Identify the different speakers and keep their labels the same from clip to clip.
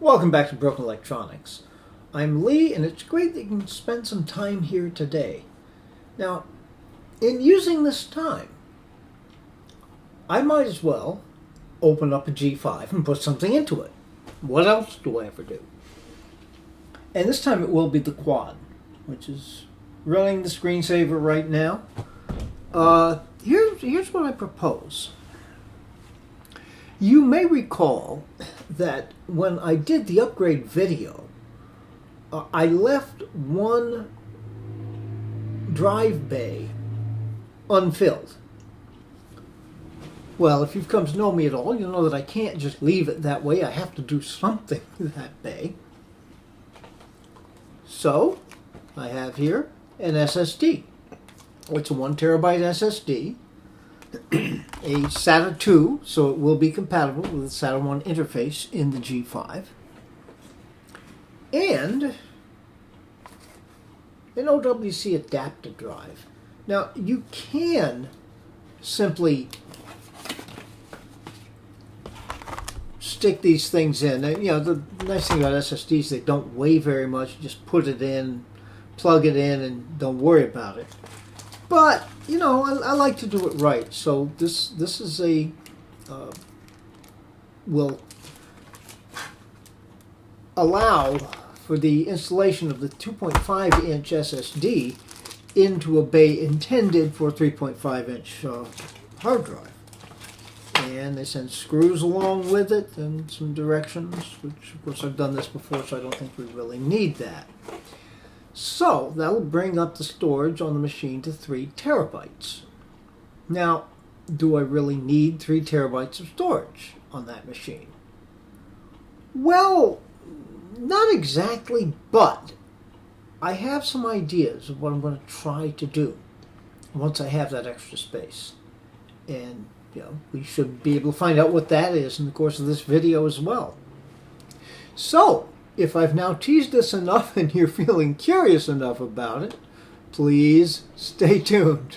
Speaker 1: Welcome back to Broken Electronics. I'm Lee, and it's great that you can spend some time here today. Now, in using this time, I might as well open up a G5 and put something into it. What else do I ever do? And this time it will be the quad, which is running the screensaver right now. Here's what I propose. You may recall that when I did the upgrade video, I left one drive bay unfilled. Well, if you've come to know me at all, you'll know that I can't just leave it that way. I have to do something with that bay. So, I have here an SSD. It's a 1 terabyte SSD. A SATA 2, so it will be compatible with the SATA 1 interface in the G5, and an OWC adapter drive. Now, you can simply stick these things in. You know, the nice thing about SSDs, they don't weigh very much. You just put it in, plug it in, and don't worry about it. But, you know, I like to do it right. So this is will allow for the installation of the 2.5-inch SSD into a bay intended for a 3.5-inch hard drive. And they send screws along with it and some directions, which, of course, I've done this before, so I don't think we really need that. So that'll bring up the storage on the machine to 3 terabytes. Now, do I really need 3 terabytes of storage on that machine? Well, not exactly, but I have some ideas of what I'm going to try to do once I have that extra space. And, you know, we should be able to find out what that is in the course of this video as well. So, if I've now teased this enough and you're feeling curious enough about it, please stay tuned.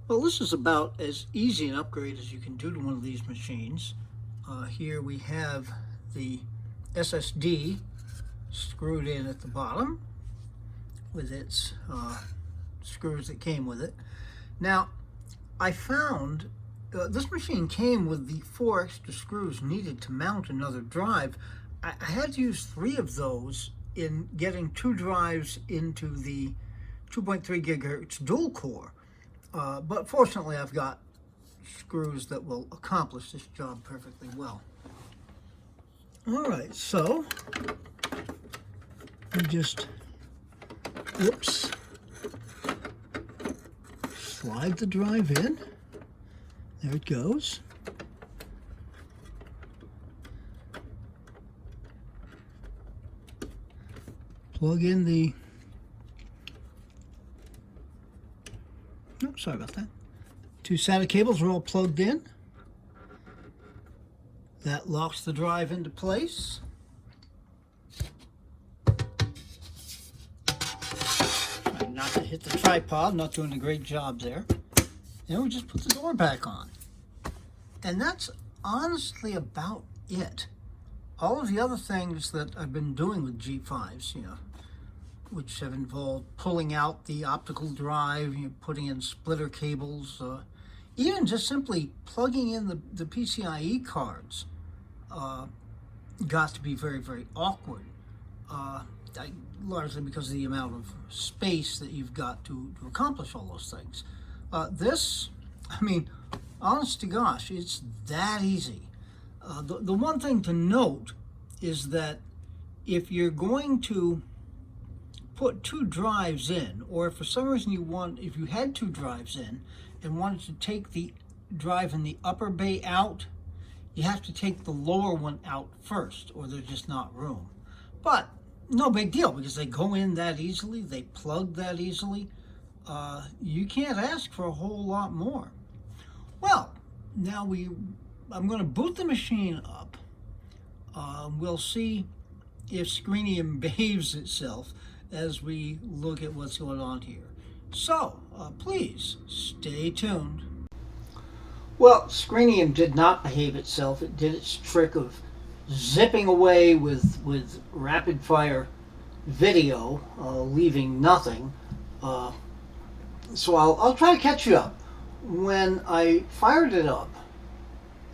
Speaker 1: Well, this is about as easy an upgrade as you can do to one of these machines. Here we have the SSD screwed in at the bottom with its screws that came with it. Now, I found this machine came with the 4 extra screws needed to mount another drive. I had to use 3 of those in getting 2 drives into the 2.3 gigahertz dual core. But fortunately, I've got screws that will accomplish this job perfectly well. All right, so we just, slide the drive in. There it goes. Plug in the, sorry about that. 2 SATA cables are all plugged in. That locks the drive into place. Try not to hit the tripod, not doing a great job there. Then we just put the door back on. And that's honestly about it. All of the other things that I've been doing with G5s, you know, which have involved pulling out the optical drive, you know, putting in splitter cables, even just simply plugging in the PCIe cards, got to be very, very awkward, largely because of the amount of space that you've got to accomplish all those things. This, I mean, honest to gosh, it's that easy. The one thing to note is that if you're going to put 2 drives in, or if for some reason if you had 2 drives in and wanted to take the drive in the upper bay out, you have to take the lower one out first, or there's just not room. But no big deal, because they go in that easily, they plug that easily. You can't ask for a whole lot more. Well, now I'm going to boot the machine up. We'll see if Screenium behaves itself as we look at what's going on here. So, please stay tuned. Well, Screenium did not behave itself. It did its trick of zipping away with rapid fire video, leaving nothing. Uh, so I'll try to catch you up. When I fired it up,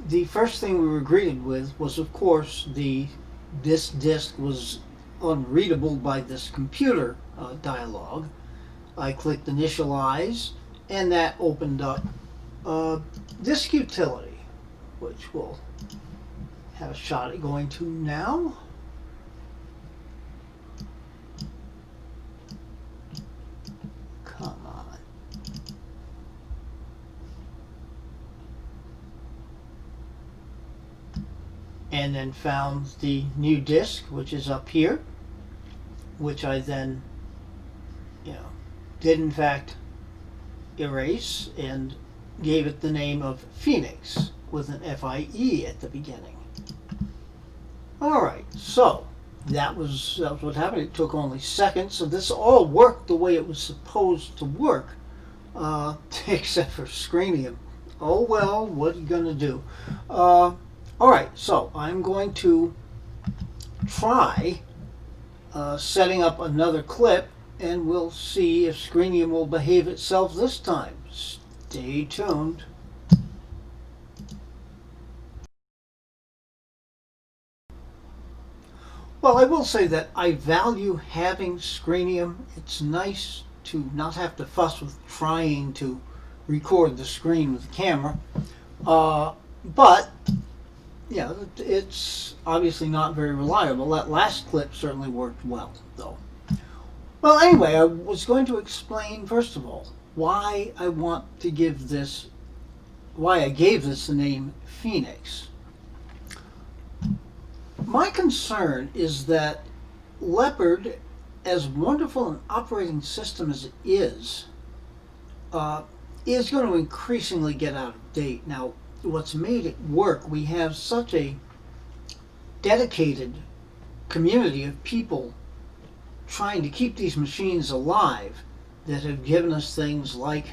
Speaker 1: the first thing we were greeted with was, of course, this disk was unreadable by this computer dialog. I clicked initialize, and that opened up disk utility, which we'll have a shot at going to now. Come on. And then found the new disk, which is up here, which I then, did in fact erase and gave it the name of Phoenix with an FIE at the beginning. All right, so that was what happened. It took only seconds, so this all worked the way it was supposed to work, except for Screenium. Oh well, what are you gonna do? All right, so I'm going to try setting up another clip, and we'll see if Screenium will behave itself this time. Stay tuned. Well, I will say that I value having Screenium. It's nice to not have to fuss with trying to record the screen with the camera. But, yeah, it's obviously not very reliable. That last clip certainly worked well, though. Well, anyway, I was going to explain, first of all, why I gave this the name Phoenix. My concern is that Leopard, as wonderful an operating system as it is going to increasingly get out of date. Now, what's made it work, we have such a dedicated community of people trying to keep these machines alive that have given us things like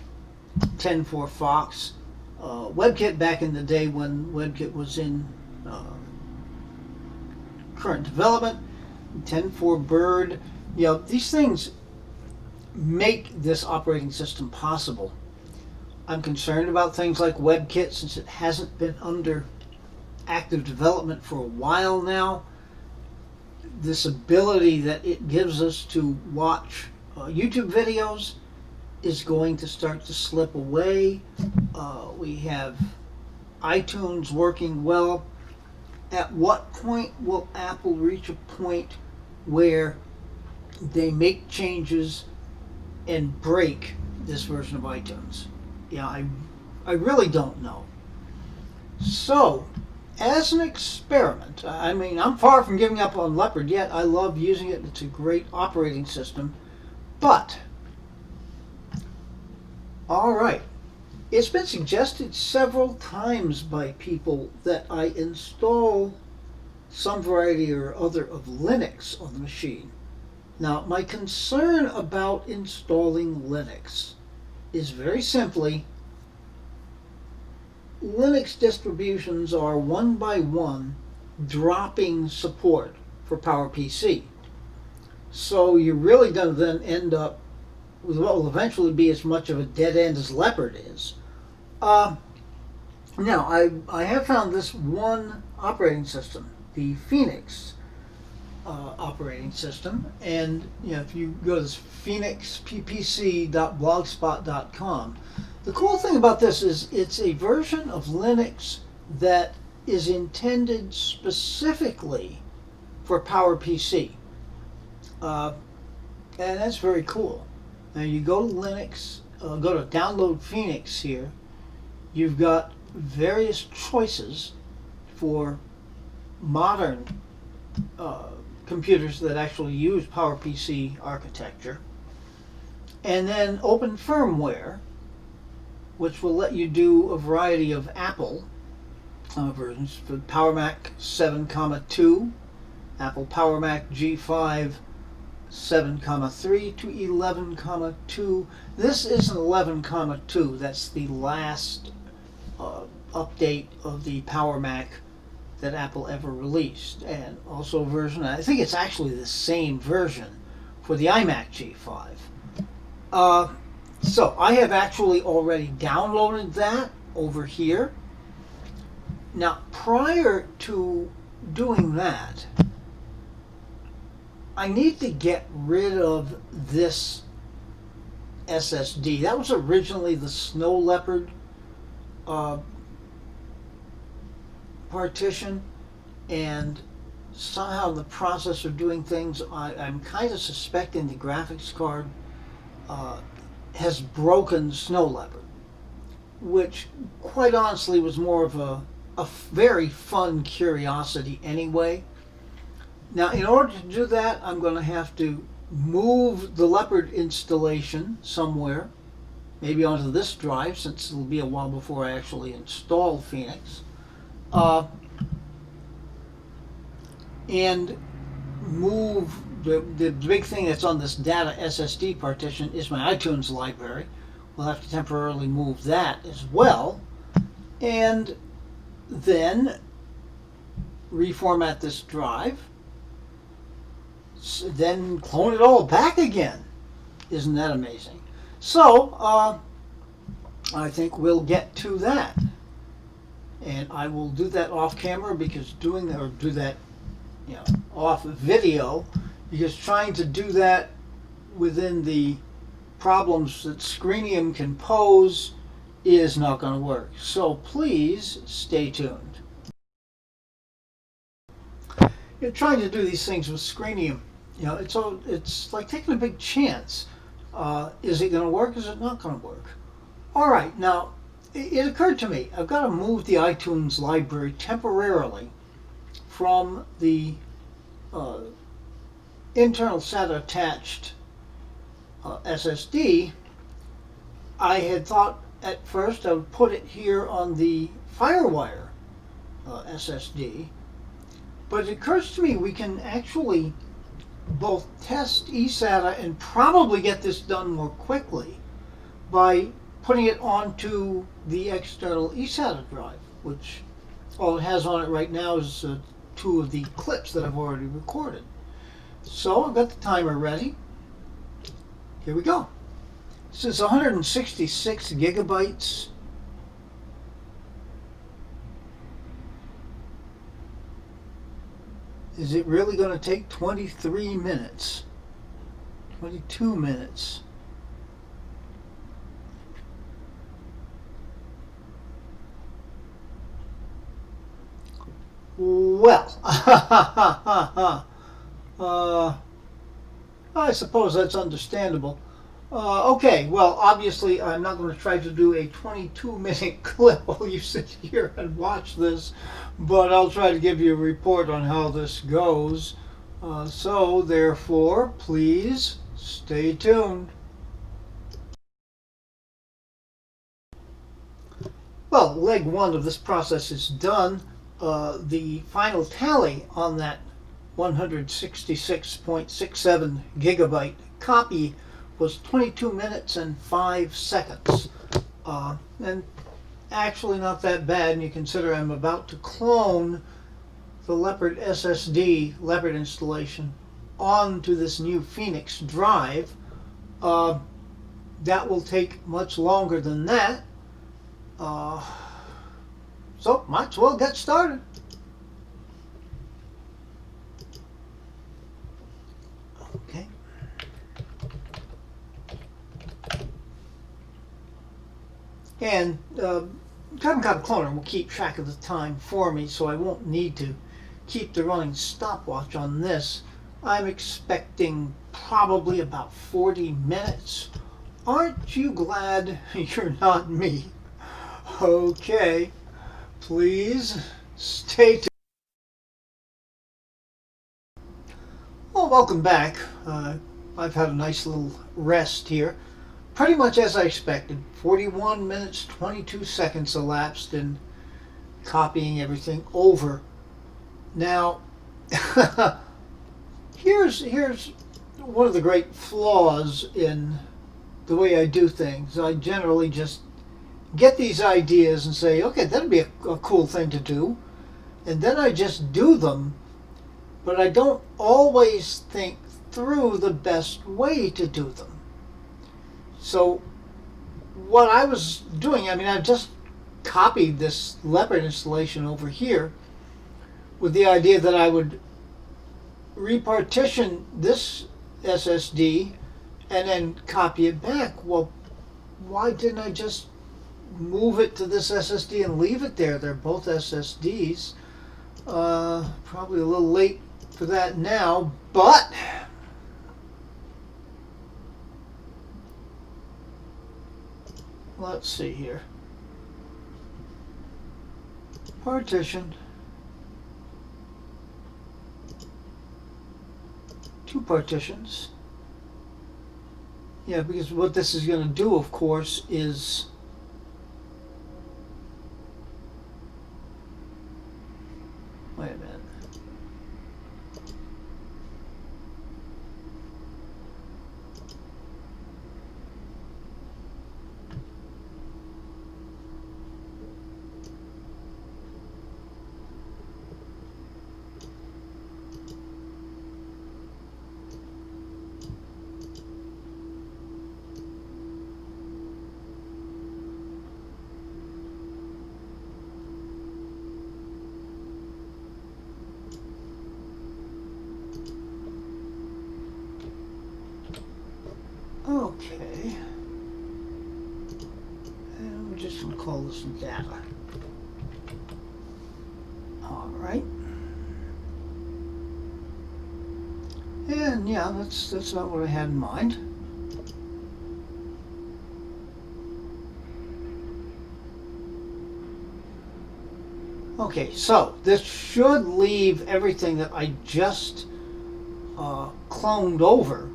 Speaker 1: 10.4 Fox, WebKit back in the day when WebKit was in current development, 10.4 Bird. These things make this operating system possible. I'm concerned about things like WebKit since it hasn't been under active development for a while now. This ability that it gives us to watch YouTube videos is going to start to slip away. We have iTunes working well. At what point will Apple reach a point where they make changes and break this version of iTunes? I really don't know. So, as an experiment, I mean, I'm far from giving up on Leopard yet. I love using it. It's a great operating system. But, all right. It's been suggested several times by people that I install some variety or other of Linux on the machine. Now, my concern about installing Linux is very simply, Linux distributions are one by one dropping support for PowerPC. So you're really going to then end up with what will eventually be as much of a dead end as Leopard is. Now, I have found this one operating system, the Phoenix operating system, and if you go to this phoenixppc.blogspot.com, the cool thing about this is it's a version of Linux that is intended specifically for PowerPC, and that's very cool. Now you go to Linux, go to download Phoenix here. You've got various choices for modern computers that actually use PowerPC architecture, and then open firmware, which will let you do a variety of Apple versions for Power Mac 7,2, Apple Power Mac G5 7,3 to 11,2. This is an 11,2. That's the last update of the Power Mac that Apple ever released, and also a version, I think it's actually the same version for the iMac G5. So I have actually already downloaded that over here. Now, prior to doing that, I need to get rid of this SSD. That was originally the Snow Leopard partition, and somehow in the process of doing things, I'm kind of suspecting the graphics card has broken Snow Leopard, which quite honestly was more of a very fun curiosity anyway. Now, in order to do that, I'm going to have to move the Leopard installation somewhere, maybe onto this drive, since it'll be a while before I actually install Phoenix. And move the big thing that's on this data SSD partition is my iTunes library. We'll have to temporarily move that as well, and then reformat this drive, then clone it all back again. Isn't that amazing? So I think we'll get to that, and I will do that off camera, because do that, off video, because trying to do that within the problems that Screenium can pose is not going to work. So please stay tuned. You're trying to do these things with Screenium. It's like taking a big chance. Is it going to work? Is it not going to work? All right, now it occurred to me, I've got to move the iTunes library temporarily from the internal SATA attached SSD. I had thought at first I would put it here on the FireWire SSD, but it occurs to me we can actually both test eSATA and probably get this done more quickly by putting it onto the external eSATA drive, which all it has on it right now is two of the clips that I've already recorded. So I've got the timer ready. Here we go. This is 166 gigabytes. Is it really going to take 23 minutes? 22 minutes? Well, I suppose that's understandable. Okay, well, obviously I'm not going to try to do a 22-minute clip while you sit here and watch this, but I'll try to give you a report on how this goes. So, therefore, please stay tuned. Well, leg one of this process is done. The final tally on that 166.67 gigabyte copy was 22 minutes and 5 seconds. And actually not that bad, and you consider I'm about to clone the Leopard SSD, Leopard installation, onto this new Phoenix drive. That will take much longer than that. So might as well get started. Okay. And Carbon Cloner will keep track of the time for me, so I won't need to keep the running stopwatch on this. I'm expecting probably about 40 minutes. Aren't you glad you're not me? Okay, please stay tuned. Well, welcome back. I've had a nice little rest here. Pretty much as I expected. 41 minutes, 22 seconds elapsed in copying everything over. Now, here's one of the great flaws in the way I do things. I generally just get these ideas and say, okay, that'd be a cool thing to do. and then I just do them, but I don't always think through the best way to do them. So what I was doing, I mean, I just copied this Leopard installation over here with the idea that I would repartition this SSD and then copy it back. Well, why didn't I just move it to this SSD and leave it there? They're both SSDs. Probably a little late for that now, but let's see here. Partition. 2 partitions. Yeah, because what this is going to do, of course, is wait a minute. Okay, and we're just going to call this data. All right, and yeah, that's not what I had in mind. Okay, so this should leave everything that I just cloned over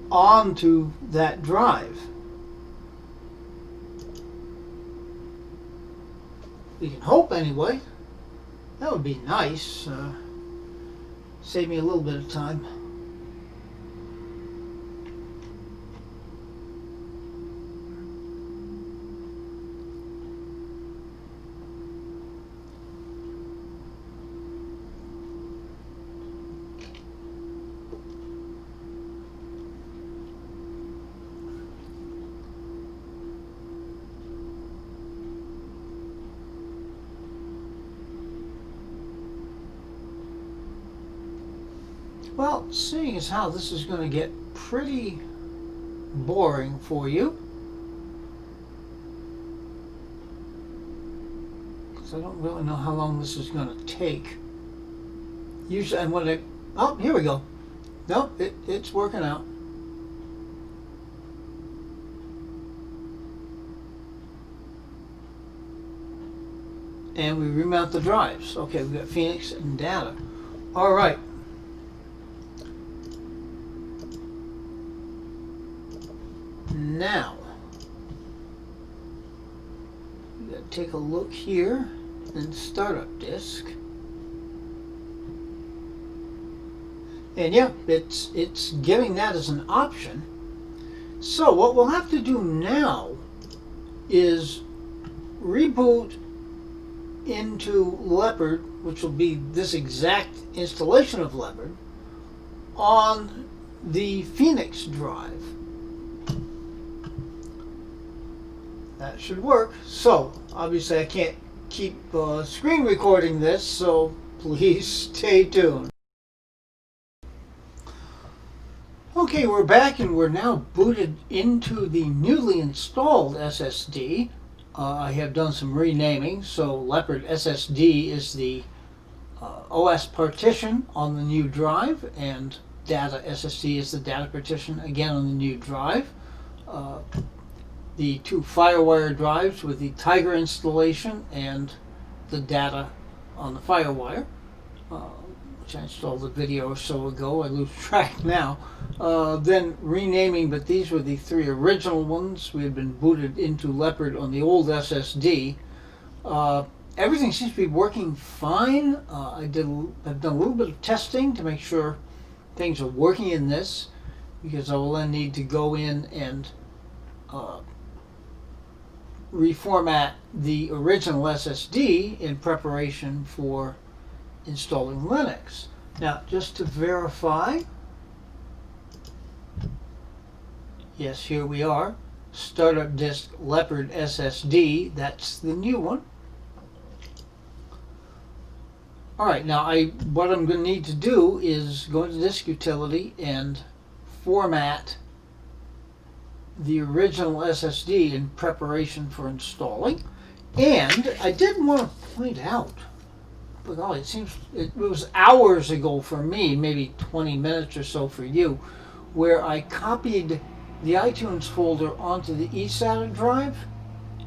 Speaker 1: onto that drive. We can hope anyway. That would be nice. Save me a little bit of time. Well, seeing as how this is going to get pretty boring for you, because I don't really know how long this is going to take. Usually, and when oh, here we go. Nope, it's working out. And we remount the drives. Okay, we've got Phoenix and data. All right. Now, we got to take a look here in startup disk. And yeah, it's giving that as an option. So what we'll have to do now is reboot into Leopard, which will be this exact installation of Leopard, on the Phoenix drive. That should work. So obviously I can't keep screen recording this, so please stay tuned. Okay, we're back and we're now booted into the newly installed SSD. I have done some renaming, so Leopard SSD is the OS partition on the new drive, and Data SSD is the data partition again on the new drive. The 2 FireWire drives with the Tiger installation and the data on the FireWire, which I installed a video or so ago. I lose track now. Then renaming, but these were the 3 original ones. We had been booted into Leopard on the old SSD. Everything seems to be working fine. I've done a little bit of testing to make sure things are working in this, because I will then need to go in and reformat the original SSD in preparation for installing Linux. Now, just to verify, yes, here we are. Startup disk Leopard SSD, that's the new one. Alright, now what I'm going to need to do is go into Disk Utility and format the original SSD in preparation for installing. And I did want to point out, but golly, it was hours ago for me, maybe 20 minutes or so for you, where I copied the iTunes folder onto the eSATA drive,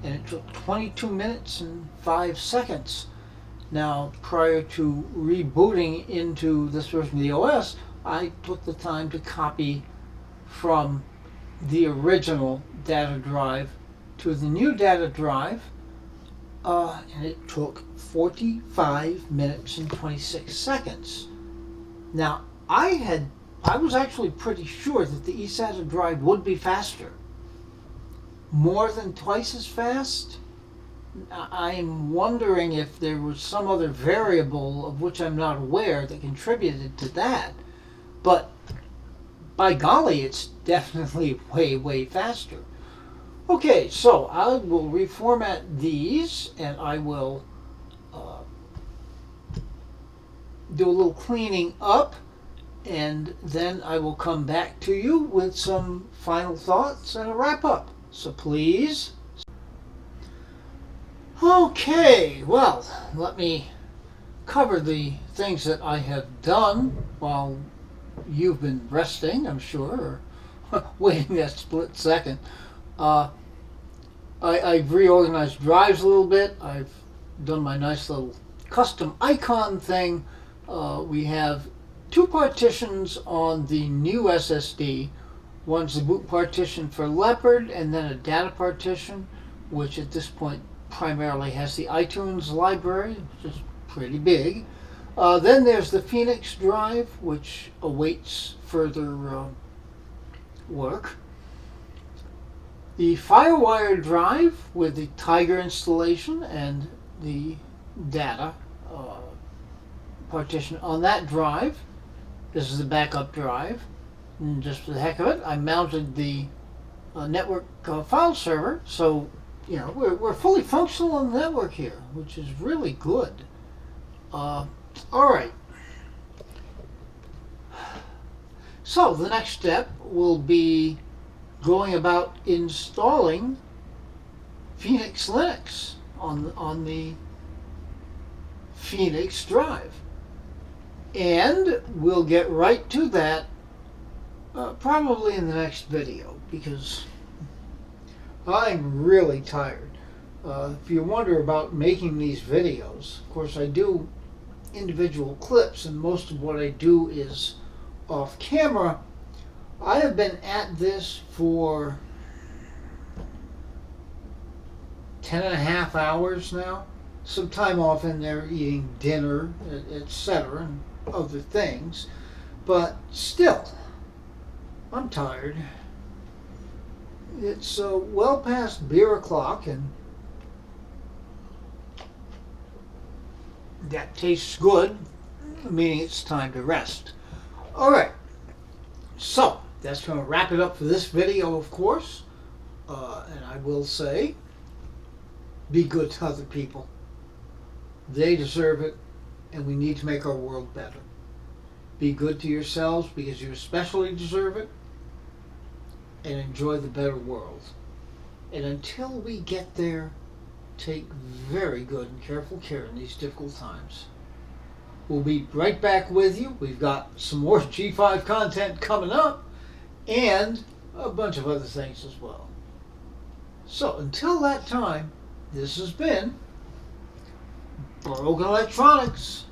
Speaker 1: and it took 22 minutes and 5 seconds. Now, prior to rebooting into this version of the OS, I took the time to copy from the original data drive to the new data drive, and it took 45 minutes and 26 seconds. Now, I was actually pretty sure that the eSATA drive would be faster. More than twice as fast? I'm wondering if there was some other variable of which I'm not aware that contributed to that. But by golly, it's definitely way, way faster. Okay, so I will reformat these, and I will do a little cleaning up, and then I will come back to you with some final thoughts and a wrap-up. So please. Okay, well, let me cover the things that I have done while you've been resting, I'm sure, or waiting that split second. I've reorganized drives a little bit. I've done my nice little custom icon thing. We have 2 partitions on the new SSD. One's the boot partition for Leopard, and then a data partition, which at this point primarily has the iTunes library, which is pretty big. Then there's the Phoenix drive, which awaits further work. The FireWire drive with the Tiger installation and the data partition on that drive. This is the backup drive. And just for the heck of it, I mounted the network file server, so you know we're fully functional on the network here, which is really good. All right. So the next step will be going about installing Phoenix Linux on the Phoenix drive, and we'll get right to that probably in the next video, because I'm really tired. If you wonder about making these videos, of course I do individual clips, and most of what I do is off camera. I have been at this for 10.5 hours now. Some time off in there eating dinner, etc., and other things. But still, I'm tired. It's well past beer o'clock, and that tastes good, meaning it's time to rest. All right, so that's going to wrap it up for this video, of course. And I will say, be good to other people. They deserve it, and we need to make our world better. Be good to yourselves, because you especially deserve it, and enjoy the better world. And until we get there, take very good and careful care in these difficult times. We'll be right back with you. We've got some more G5 content coming up, and a bunch of other things as well. So until that time, this has been Broken Electronics.